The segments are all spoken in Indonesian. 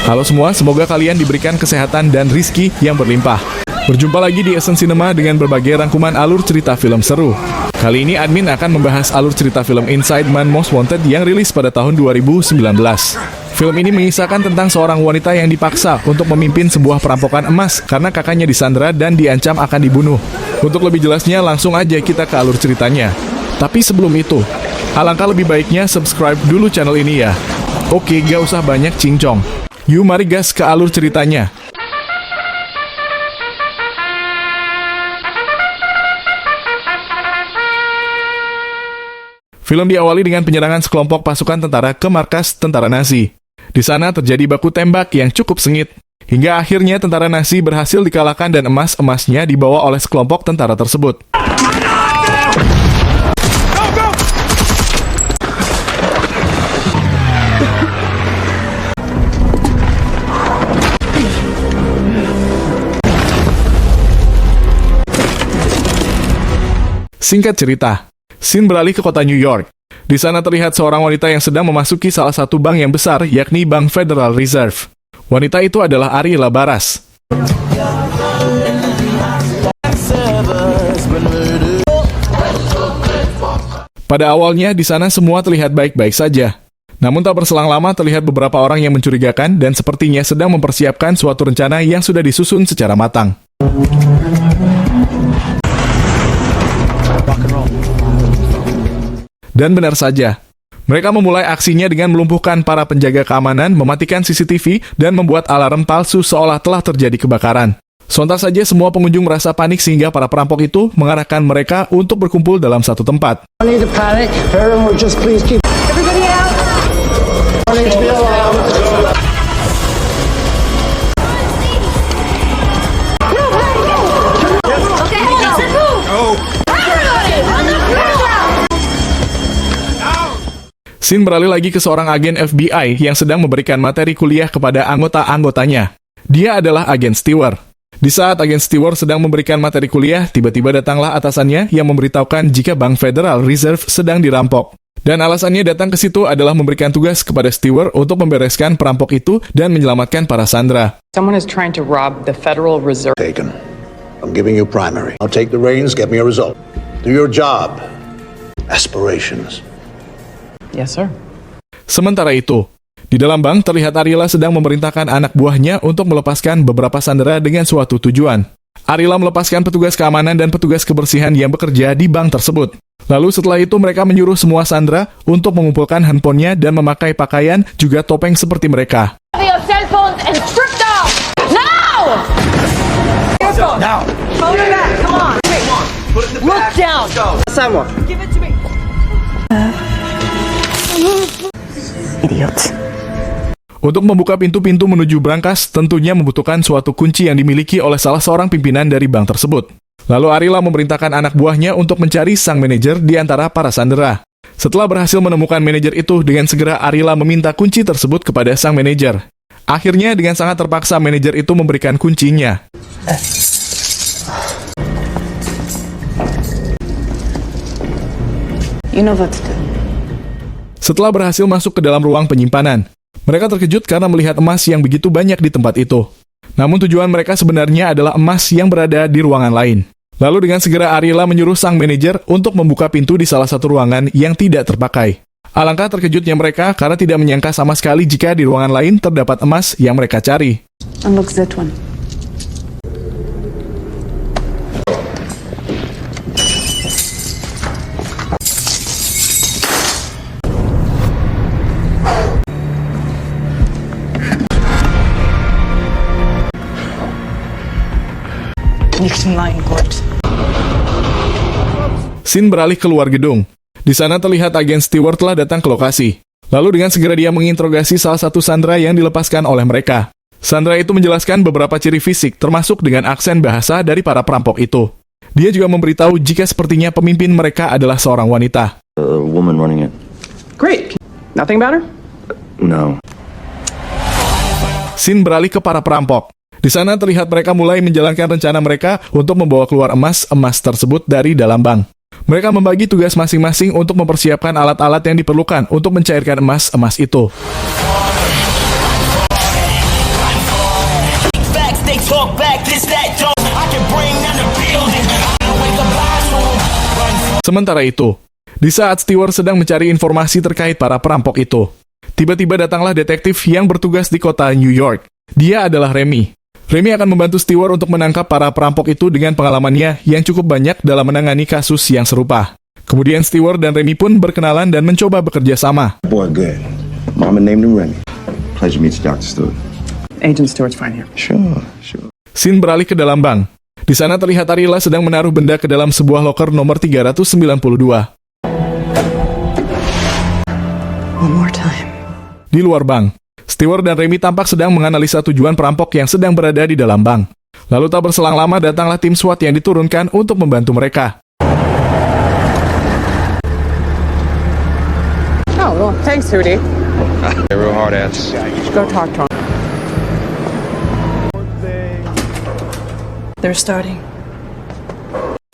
Halo semua, semoga kalian diberikan kesehatan dan rizki yang berlimpah. Berjumpa lagi di Essence Cinema dengan berbagai rangkuman alur cerita film seru. Kali ini admin akan membahas alur cerita film Inside Man Most Wanted yang rilis pada tahun 2019. Film ini mengisahkan tentang seorang wanita yang dipaksa untuk memimpin sebuah perampokan emas karena kakaknya disandra dan diancam akan dibunuh. Untuk lebih jelasnya, langsung aja kita ke alur ceritanya. Tapi sebelum itu, alangkah lebih baiknya subscribe dulu channel ini ya. Oke, gak usah banyak cincong. Yuk mari gas ke alur ceritanya. Film diawali dengan penyerangan sekelompok pasukan tentara ke markas tentara Nazi. Di sana terjadi baku tembak yang cukup sengit. Hingga akhirnya tentara Nazi berhasil dikalahkan dan emas-emasnya dibawa oleh sekelompok tentara tersebut. Singkat cerita, scene beralih ke kota New York. Di sana terlihat seorang wanita yang sedang memasuki salah satu bank yang besar, yakni Bank Federal Reserve. Wanita itu adalah Ariela Baras. Pada awalnya, di sana semua terlihat baik-baik saja. Namun tak berselang lama terlihat beberapa orang yang mencurigakan dan sepertinya sedang mempersiapkan suatu rencana yang sudah disusun secara matang. Dan benar saja, mereka memulai aksinya dengan melumpuhkan para penjaga keamanan, mematikan CCTV, dan membuat alarm palsu seolah telah terjadi kebakaran. Sontak saja semua pengunjung merasa panik sehingga para perampok itu mengarahkan mereka untuk berkumpul dalam satu tempat. Scene beralih lagi ke seorang agen FBI yang sedang memberikan materi kuliah kepada anggota-anggotanya. Dia adalah agen Stewart. Di saat agen Stewart sedang memberikan materi kuliah, tiba-tiba datanglah atasannya yang memberitahukan jika Bank Federal Reserve sedang dirampok. Dan alasannya datang ke situ adalah memberikan tugas kepada Stewart untuk membereskan perampok itu dan menyelamatkan para sandera. Someone is trying to rob the Federal Reserve. Taken. I'm giving you primary. I'll take the reins, get me a result. Do your job. Aspirations. Yes, sir. Sementara itu, di dalam bank terlihat Ariela sedang memerintahkan anak buahnya untuk melepaskan beberapa sandera dengan suatu tujuan. Ariela melepaskan petugas keamanan dan petugas kebersihan yang bekerja di bank tersebut. Lalu setelah itu mereka menyuruh semua sandera untuk mengumpulkan handphonenya dan memakai pakaian juga topeng seperti mereka. Idiot. Untuk membuka pintu-pintu menuju brankas, tentunya membutuhkan suatu kunci yang dimiliki oleh salah seorang pimpinan dari bank tersebut. Lalu Ariela memerintahkan anak buahnya untuk mencari sang manajer di antara para sandera. Setelah berhasil menemukan manajer itu, dengan segera Ariela meminta kunci tersebut kepada sang manajer. Akhirnya dengan sangat terpaksa manajer itu memberikan kuncinya. You know what to do. Setelah berhasil masuk ke dalam ruang penyimpanan, mereka terkejut karena melihat emas yang begitu banyak di tempat itu. Namun tujuan mereka sebenarnya adalah emas yang berada di ruangan lain. Lalu dengan segera Ariela menyuruh sang manajer untuk membuka pintu di salah satu ruangan yang tidak terpakai. Alangkah terkejutnya mereka karena tidak menyangka sama sekali jika di ruangan lain terdapat emas yang mereka cari. Unlock that one. Scene beralih keluar gedung. Di sana terlihat agen Stewart telah datang ke lokasi. Lalu dengan segera dia menginterogasi salah satu sandera yang dilepaskan oleh mereka. Sandera itu menjelaskan beberapa ciri fisik, termasuk dengan aksen bahasa dari para perampok itu. Dia juga memberitahu jika sepertinya pemimpin mereka adalah seorang wanita. A woman running it. Great. Nothing about her? No. Scene beralih ke para perampok. Di sana terlihat mereka mulai menjalankan rencana mereka untuk membawa keluar emas tersebut dari dalam bank. Mereka membagi tugas masing-masing untuk mempersiapkan alat-alat yang diperlukan untuk mencairkan emas itu. talk back, this, that, don't. I can bring down the building. I don't wake up lies from. Sementara itu, di saat Stewart sedang mencari informasi terkait para perampok itu, tiba-tiba datanglah detektif yang bertugas di kota New York. Dia adalah Remy. Remy akan membantu Stewart untuk menangkap para perampok itu dengan pengalamannya yang cukup banyak dalam menangani kasus yang serupa. Kemudian Stewart dan Remy pun berkenalan dan mencoba bekerja sama. Boy, good. Mama named him Remy. Pleasure meets Dr. Stewart. Agent Stewart's fine here. Sure. Scene beralih ke dalam bank. Di sana terlihat Arila sedang menaruh benda ke dalam sebuah loker nomor 392. One more time. Di luar bank, Stewart dan Remy tampak sedang menganalisa tujuan perampok yang sedang berada di dalam bank. Lalu tak berselang lama datanglah tim SWAT yang diturunkan untuk membantu mereka. Oh, well, thanks, Hootie. They're real hard ass. Go talk to him. They're starting.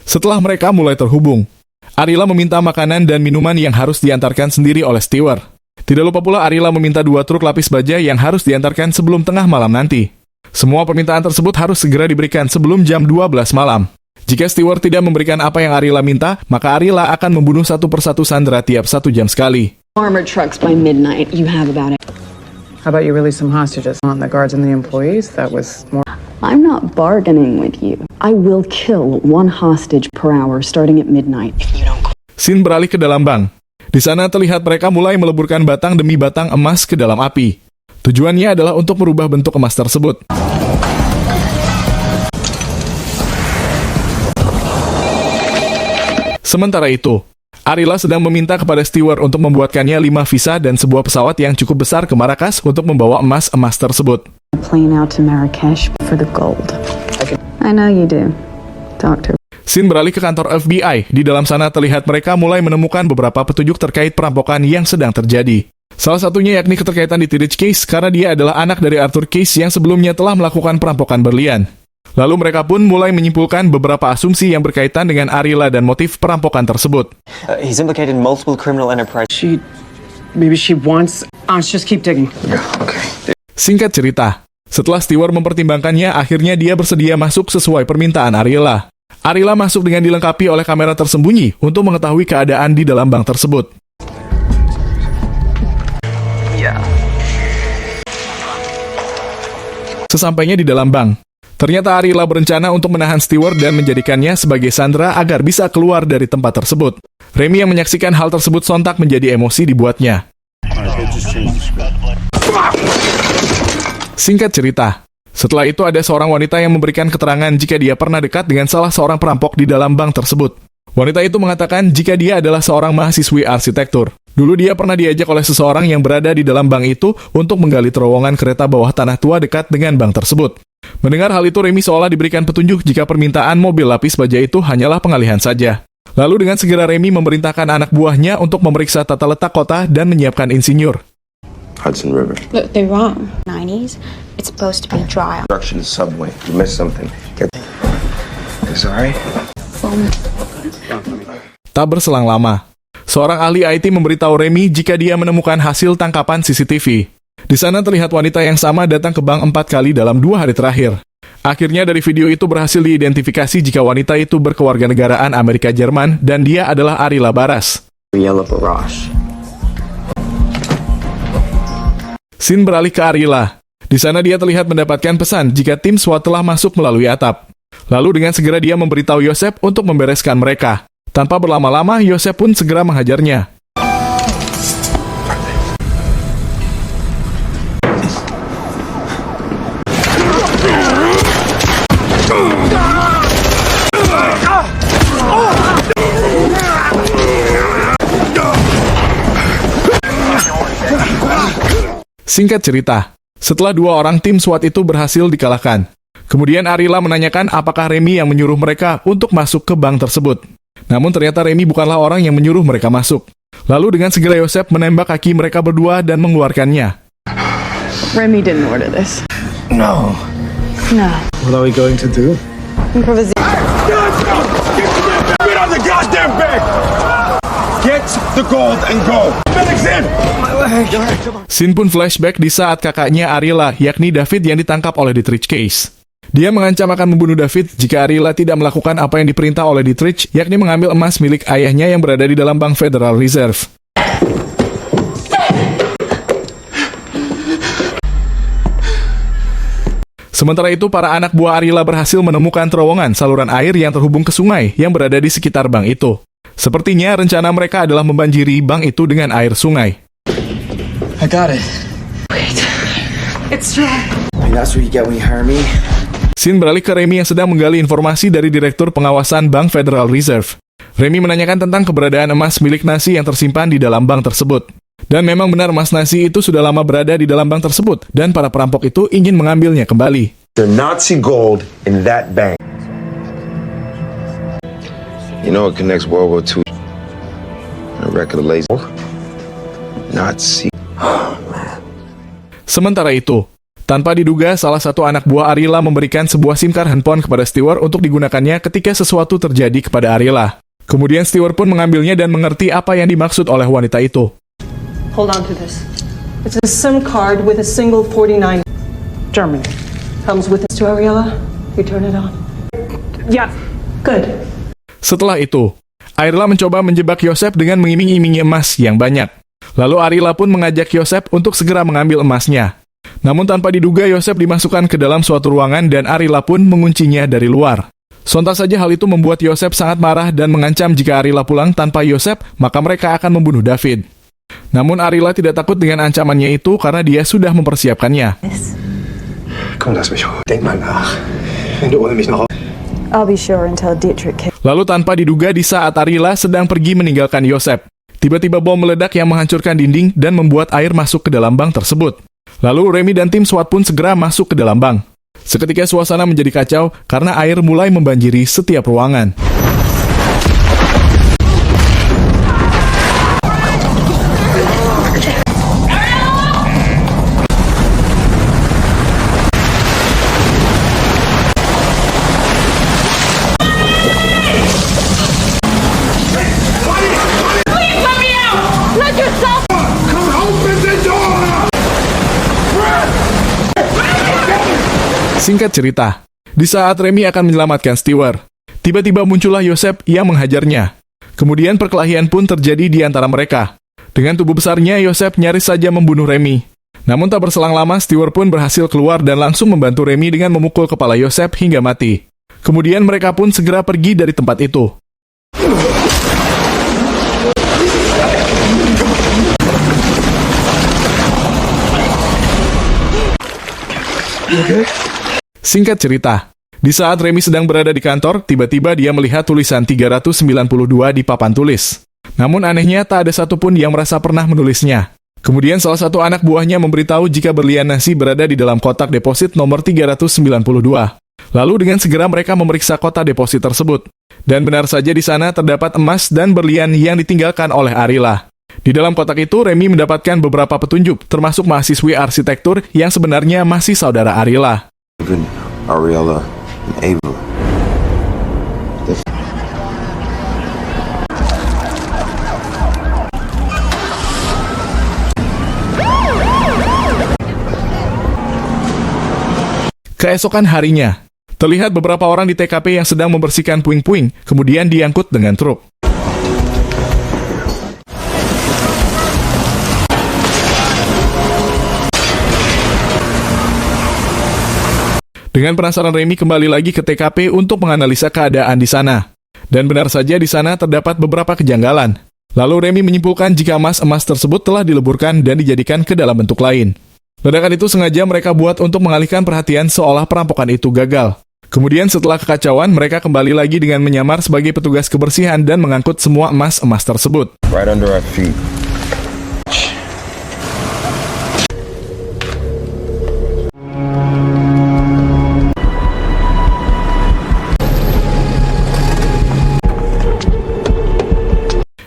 Setelah mereka mulai terhubung, Arila meminta makanan dan minuman yang harus diantarkan sendiri oleh Stewart. Tidak lupa pula Arila meminta 2 truk lapis baja yang harus diantarkan sebelum tengah malam nanti. Semua permintaan tersebut harus segera diberikan sebelum jam 12 malam. Jika Stewart tidak memberikan apa yang Arila minta, maka Arila akan membunuh satu persatu sandera tiap 1 jam sekali. Armored trucks by midnight. You have about it. How about you release some hostages on the guards and the employees? That was more. I'm not bargaining with you. I will kill 1 hostage per hour starting at midnight if you don't. Scene beralih ke dalam bank. Di sana terlihat mereka mulai meleburkan batang demi batang emas ke dalam api. Tujuannya adalah untuk merubah bentuk emas tersebut. Sementara itu, Arila sedang meminta kepada Stewart untuk membuatkannya 5 visa dan sebuah pesawat yang cukup besar ke Marrakesh untuk membawa emas-emas tersebut. A plane out to Marrakesh for the gold. I know you do, Doctor. Scene beralih ke kantor FBI. Di dalam sana terlihat mereka mulai menemukan beberapa petunjuk terkait perampokan yang sedang terjadi. Salah satunya yakni keterkaitan di Rich Case karena dia adalah anak dari Arthur Case yang sebelumnya telah melakukan perampokan berlian. Lalu mereka pun mulai menyimpulkan beberapa asumsi yang berkaitan dengan Arila dan motif perampokan tersebut. He's implicated in multiple criminal enterprises. Maybe she wants. Let's just keep digging. Singkat cerita, setelah Stewart mempertimbangkannya, akhirnya dia bersedia masuk sesuai permintaan Arila. Arila masuk dengan dilengkapi oleh kamera tersembunyi untuk mengetahui keadaan di dalam bank tersebut. Sesampainya di dalam bank, ternyata Arila berencana untuk menahan Stewart dan menjadikannya sebagai sandera agar bisa keluar dari tempat tersebut. Remy yang menyaksikan hal tersebut sontak menjadi emosi dibuatnya. Singkat cerita, setelah itu ada seorang wanita yang memberikan keterangan jika dia pernah dekat dengan salah seorang perampok di dalam bank tersebut. Wanita itu mengatakan jika dia adalah seorang mahasiswi arsitektur. Dulu dia pernah diajak oleh seseorang yang berada di dalam bank itu untuk menggali terowongan kereta bawah tanah tua dekat dengan bank tersebut. Mendengar hal itu, Remy seolah diberikan petunjuk jika permintaan mobil lapis baja itu hanyalah pengalihan saja. Lalu dengan segera Remy memerintahkan anak buahnya untuk memeriksa tata letak kota dan menyiapkan insinyur. Hudson River. Look, they're wrong. 90s, it's supposed to be dry. Construction subway. You missed something. Sorry? Tak berselang lama, seorang ahli IT memberitahu Remy jika dia menemukan hasil tangkapan CCTV. Di sana terlihat wanita yang sama datang ke bank 4 kali dalam 2 hari terakhir. Akhirnya dari video itu berhasil diidentifikasi jika wanita itu berkewarganegaraan Amerika Jerman dan dia adalah Arila Baras. Yellow Barrage. Scene beralih ke Arila. Di sana dia terlihat mendapatkan pesan jika tim SWAT telah masuk melalui atap. Lalu dengan segera dia memberitahu Yosef untuk membereskan mereka. Tanpa berlama-lama, Yosef pun segera menghajarnya. Singkat cerita, setelah 2 orang tim SWAT itu berhasil dikalahkan, kemudian Arila menanyakan apakah Remy yang menyuruh mereka untuk masuk ke bank tersebut. Namun ternyata Remy bukanlah orang yang menyuruh mereka masuk. Lalu dengan segera Yosef menembak kaki mereka berdua dan mengeluarkannya. Remy didn't order this. No. What are we going to do? Improvisation. Get on the goddamn bag! Get the gold and go! Medic's in! Scene pun flashback di saat kakaknya Arila, yakni David yang ditangkap oleh Dietrich Case. Dia mengancam akan membunuh David jika Ariela tidak melakukan apa yang diperintah oleh Dietrich, yakni mengambil emas milik ayahnya yang berada di dalam Bank Federal Reserve. Sementara itu, para anak buah Ariela berhasil menemukan terowongan saluran air yang terhubung ke sungai yang berada di sekitar bank itu. Sepertinya rencana mereka adalah membanjiri bank itu dengan air sungai. I got it. Wait. It's dry. And that's what you get when you hire me. Scene beralih ke Remy yang sedang menggali informasi dari Direktur Pengawasan Bank Federal Reserve. Remy menanyakan tentang keberadaan emas milik Nasi yang tersimpan di dalam bank tersebut. Dan memang benar emas Nasi itu sudah lama berada di dalam bank tersebut, dan para perampok itu ingin mengambilnya kembali. The Nazi gold in that bank. You know it connects World War II. A record of lazy. Nazi. Sementara itu, tanpa diduga, salah satu anak buah Ariela memberikan sebuah SIM card handphone kepada Stewart untuk digunakannya ketika sesuatu terjadi kepada Ariela. Kemudian Stewart pun mengambilnya dan mengerti apa yang dimaksud oleh wanita itu. Hold on to this. It's a SIM card with a single 49. Germany. Comes with this to Ariela. You turn it on. Yeah. Good. Setelah itu, Ariela mencoba menjebak Yosef dengan mengiming-imingi emas yang banyak. Lalu Ariela pun mengajak Yosef untuk segera mengambil emasnya. Namun tanpa diduga, Yosef dimasukkan ke dalam suatu ruangan dan Ariela pun menguncinya dari luar. Sontak saja hal itu membuat Yosef sangat marah dan mengancam jika Ariela pulang tanpa Yosef, maka mereka akan membunuh David. Namun Ariela tidak takut dengan ancamannya itu karena dia sudah mempersiapkannya. I'll be sure and tell Dietrich. Lalu tanpa diduga di saat Ariela sedang pergi meninggalkan Yosef, tiba-tiba bom meledak yang menghancurkan dinding dan membuat air masuk ke dalam bank tersebut. Lalu Remy dan tim SWAT pun segera masuk ke dalam bank. Seketika suasana menjadi kacau karena air mulai membanjiri setiap ruangan. Singkat cerita, di saat Remy akan menyelamatkan Stewart, tiba-tiba muncullah Yosef yang menghajarnya. Kemudian perkelahian pun terjadi di antara mereka. Dengan tubuh besarnya, Yosef nyaris saja membunuh Remy. Namun tak berselang lama, Stewart pun berhasil keluar dan langsung membantu Remy dengan memukul kepala Yosef hingga mati. Kemudian mereka pun segera pergi dari tempat itu. Singkat cerita, di saat Remy sedang berada di kantor, tiba-tiba dia melihat tulisan 392 di papan tulis. Namun anehnya tak ada satupun yang merasa pernah menulisnya. Kemudian salah satu anak buahnya memberitahu jika berlian Nasi berada di dalam kotak deposit nomor 392. Lalu dengan segera mereka memeriksa kotak deposit tersebut. Dan benar saja di sana terdapat emas dan berlian yang ditinggalkan oleh Ariela. Di dalam kotak itu, Remy mendapatkan beberapa petunjuk, termasuk mahasiswi arsitektur yang sebenarnya masih saudara Ariela. Ariela and Ava. Keesokan harinya, terlihat beberapa orang di TKP yang sedang membersihkan puing-puing, kemudian diangkut dengan truk. Dengan penasaran, Remy kembali lagi ke TKP untuk menganalisa keadaan di sana. Dan benar saja di sana terdapat beberapa kejanggalan. Lalu Remy menyimpulkan jika emas-emas tersebut telah dileburkan dan dijadikan ke dalam bentuk lain. Ledakan itu sengaja mereka buat untuk mengalihkan perhatian seolah perampokan itu gagal. Kemudian setelah kekacauan, mereka kembali lagi dengan menyamar sebagai petugas kebersihan dan mengangkut semua emas-emas tersebut. Right under our feet.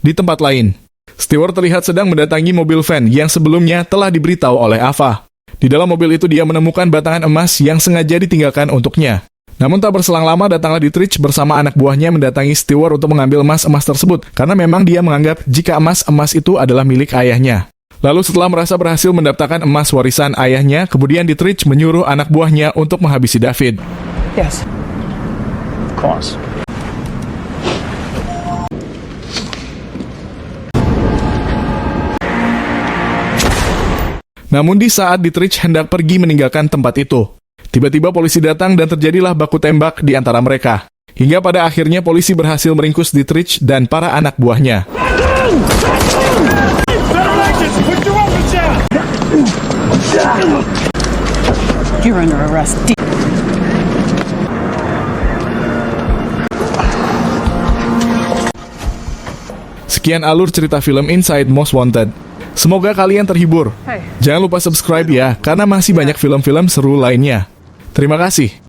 Di tempat lain, Stewart terlihat sedang mendatangi mobil van yang sebelumnya telah diberitahu oleh Ava. Di dalam mobil itu dia menemukan batangan emas yang sengaja ditinggalkan untuknya. Namun tak berselang lama datanglah Dietrich bersama anak buahnya mendatangi Stewart untuk mengambil emas-emas tersebut karena memang dia menganggap jika emas-emas itu adalah milik ayahnya. Lalu setelah merasa berhasil mendapatkan emas warisan ayahnya, kemudian Dietrich menyuruh anak buahnya untuk menghabisi David. Yes. Of course. Namun di saat Dietrich hendak pergi meninggalkan tempat itu, tiba-tiba polisi datang dan terjadilah baku tembak di antara mereka. Hingga pada akhirnya polisi berhasil meringkus Dietrich dan para anak buahnya. You're under arrest. Sekian alur cerita film Inside Most Wanted. Semoga kalian terhibur. Jangan lupa subscribe ya, karena masih banyak film-film seru lainnya. Terima kasih.